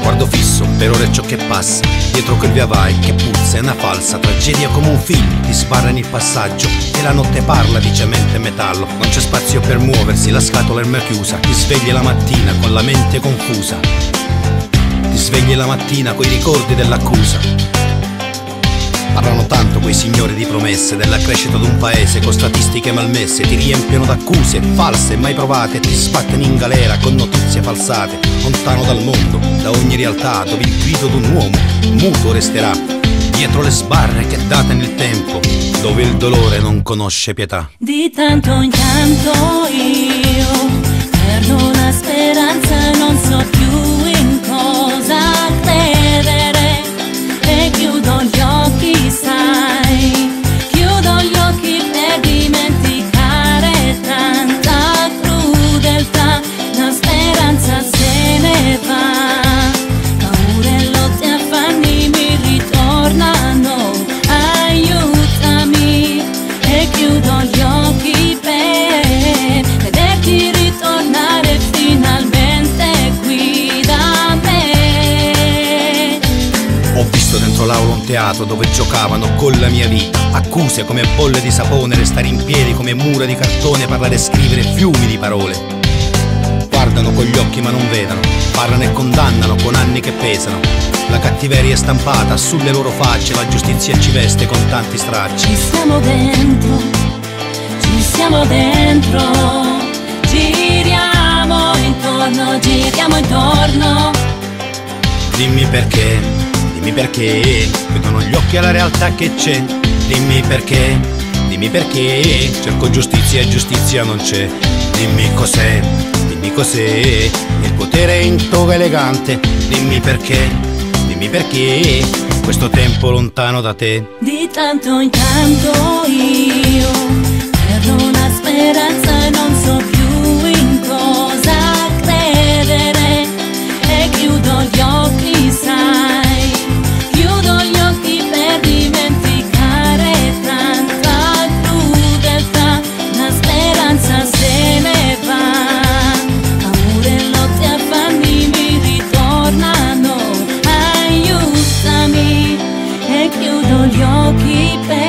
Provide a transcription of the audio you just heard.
Guardo fisso, per ore ciò che passa, dietro quel via vai che puzza, è una falsa tragedia come un film, ti sbarrano il passaggio e la notte parla di cemento e metallo. Non c'è spazio per muoversi, la scatola è mai chiusa, ti svegli la mattina con la mente confusa, ti svegli la mattina coi ricordi dell'accusa. Parlano tanto quei signori di promesse della crescita d'un paese con statistiche malmesse, ti riempiono d'accuse false mai provate e ti sbattono in galera con notizie falsate, lontano dal mondo, da ogni realtà dove il grido d'un uomo muto resterà, dietro le sbarre che date nel tempo, dove il dolore non conosce pietà. Di tanto in tanto io perdo la speranza, non so più in cosa credere e chiudo gli occhi, sai, chiudo gli occhi per dimenticare tanta crudeltà, la speranza se ne va, paure, lotte, affanni mi ritornano, aiutami e chiudo gli occhi per vederti ritornare finalmente qui da me. Ho visto dentro l'aula un teatro dove giocavano con la mia vita, accuse come bolle di sapone, restare in piedi come mura di cartone, parlare e scrivere fiumi di parole. Guardano con gli occhi ma non vedono, parlano e condannano con anni che pesano, la cattiveria è stampata sulle loro facce, la giustizia ci veste con tanti stracci. Ci siamo dentro, ci siamo dentro, giriamo intorno, giriamo intorno. Dimmi perché, vedono gli occhi alla realtà che c'è. Dimmi perché, cerco giustizia e giustizia non c'è. Dimmi cos'è, il potere in toga elegante. Dimmi perché, questo tempo lontano da te. Di tanto in tanto io perdo la speranza, non so più in cosa credere e chiudo gli occhi, sai, chiudo gli occhi per dimenticare tanta crudeltà, la speranza se ne va, paure, lotte, affanni mi ritornano, aiutami e chiudo gli occhi per